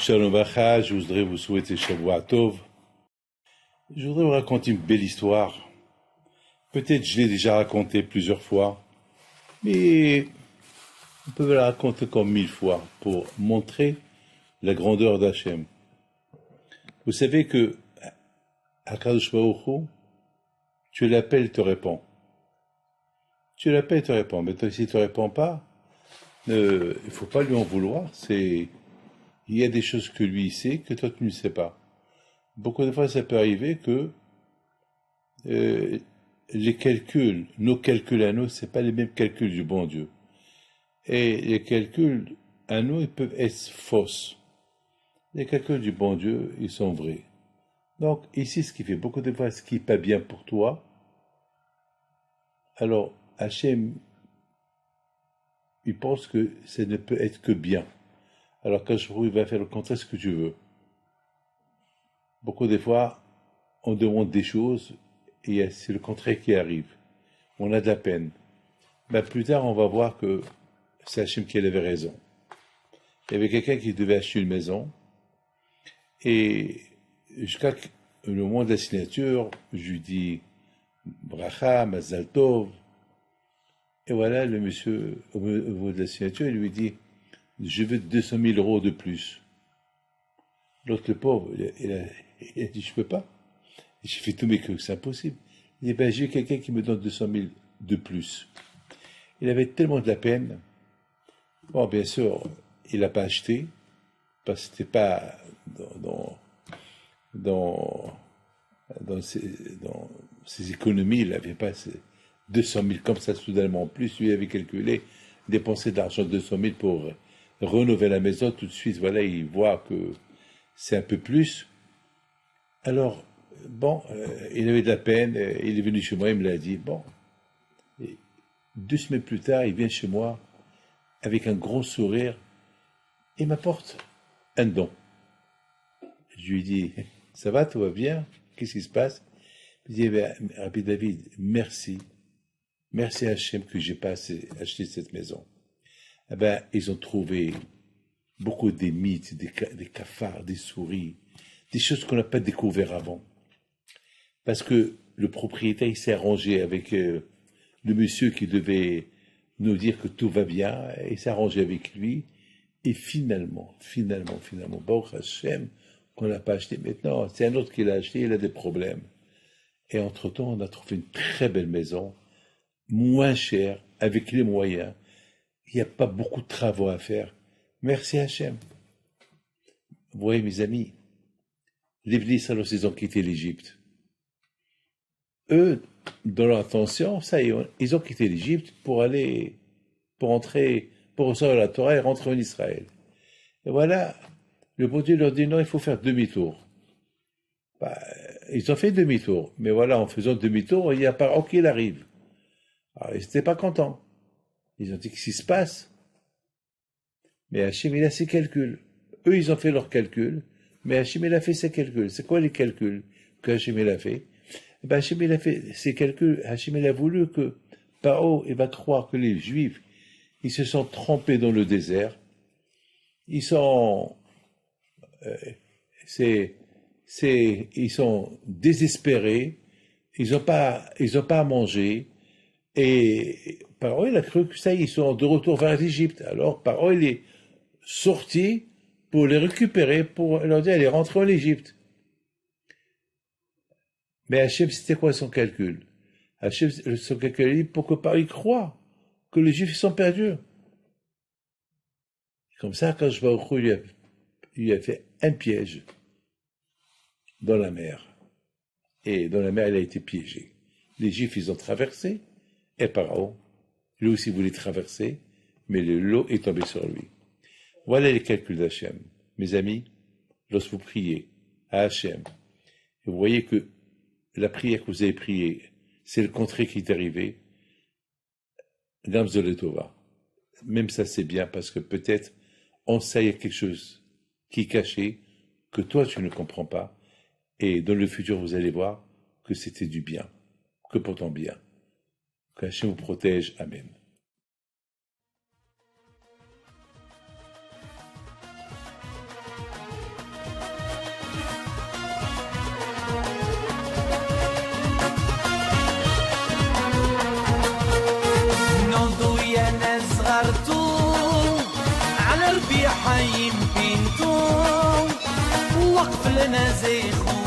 Shalom Bacha, je voudrais vous souhaiter Shavua Tov. Je voudrais vous raconter une belle histoire. Peut-être je l'ai déjà racontée plusieurs fois, mais on peut la raconter comme 1000 fois pour montrer la grandeur d'Hachem. Vous savez que Akadosh Baruch Hu, tu l'appelles, il te répond. Tu l'appelles, il te répond. Mais s'il ne te répond pas, il ne faut pas lui en vouloir. Il y a des choses que lui sait que toi tu ne sais pas. Beaucoup de fois, ça peut arriver que les calculs, nos calculs à nous, c'est pas les mêmes calculs du bon Dieu. Et les calculs à nous, ils peuvent être fausses. Les calculs du bon Dieu, ils sont vrais. Donc ici, ce qui fait beaucoup de fois, ce qui n'est pas bien pour toi, alors Hachem, il pense que ça ne peut être que bien. Alors quand il va faire le contraire de ce que tu veux. Beaucoup de fois, on demande des choses et c'est le contraire qui arrive. On a de la peine. Mais plus tard, on va voir que c'est Hachem qui avait raison. Il y avait quelqu'un qui devait acheter une maison et jusqu'à le moment de la signature, je lui dis Bracha, Mazal Tov. Et voilà, le monsieur, au moment de la signature, il lui dit je veux 200 000 euros de plus. L'autre, le pauvre, il a dit je peux pas. Et j'ai fait tous mes trucs, c'est impossible. Il dit ben, j'ai quelqu'un qui me donne 200 000 de plus. Il avait tellement de la peine. Bon, bien sûr, il n'a pas acheté, parce que c'était pas dans ses économies, il n'avait pas 200 000 comme ça soudainement en plus. Lui avait calculé, dépenser de l'argent de 200 000 pour rénover la maison. Tout de suite, voilà, il voit que c'est un peu plus. Alors, bon, il avait de la peine, il est venu chez moi, il me l'a dit, bon. Et 2 semaines plus tard, il vient chez moi avec un gros sourire et m'apporte un don. Je lui dis, ça va, tout va bien? Qu'est-ce qui se passe? Il dit, Rabbi David, merci. Merci à Hachem que j'ai pas acheté cette maison. Eh ben, ils ont trouvé beaucoup des mythes, des cafards, des souris, des choses qu'on n'a pas découvert avant. Parce que le propriétaire, il s'est arrangé avec le monsieur qui devait nous dire que tout va bien, il s'est arrangé avec lui, et finalement, Baruch Hashem, qu'on n'a pas acheté maintenant, c'est un autre qui l'a acheté, il a des problèmes. Et entre-temps, on a trouvé une très belle maison, moins chère, avec les moyens. Il n'y a pas beaucoup de travaux à faire. Merci Hachem. Vous voyez, mes amis, les Bnei Israël, ils ont quitté l'Égypte. Eux, dans leur attention, ça y est, ils ont quitté l'Égypte pour entrer, pour recevoir la Torah et rentrer en Israël. Et voilà, le bon Dieu leur dit non, il faut faire demi-tour. Bah, ils ont fait demi-tour, mais voilà, en faisant demi-tour, il y a Paro qui arrive. Alors, ils n'étaient pas contents. Ils ont dit qu'est-ce qui se passe? Mais Hachem, il a ses calculs. Eux, ils ont fait leurs calculs, mais Hachem, il a fait ses calculs. C'est quoi les calculs que Hachem, il a fait? Ben, Hachem, il a fait ses calculs. Hachem, il a voulu que Paro, il va croire que les Juifs, ils se sont trempés dans le désert. Ils sont, ils sont désespérés. Ils n'ont pas à manger. Et Paro, il a cru que ça y est, ils sont de retour vers l'Égypte. Alors, Paro, il est sorti pour les récupérer, pour leur dire, allez, rentrez en Égypte. Mais Hachem, c'était quoi son calcul? Hachem, son calcul, il dit, pour que Paris croit que les Juifs sont perdus. Comme ça, quand je vais au Khou, il lui a fait un piège dans la mer. Et dans la mer, il a été piégé. Les Juifs, ils ont traversé, et Paro, lui aussi voulait traverser, mais l'eau est tombée sur lui. Voilà les calculs d'Hachem. Mes amis, lorsque vous priez à Hachem, et vous voyez que la prière que vous avez priée, c'est le contraire qui est arrivé, Gamzol et Tova. Même ça, c'est bien, parce que peut-être, on sait il y a quelque chose qui est caché, que toi, tu ne comprends pas, et dans le futur, vous allez voir que c'était du bien, que pourtant bien. Que Hachem vous protège. Amen. وقف لنا زي خون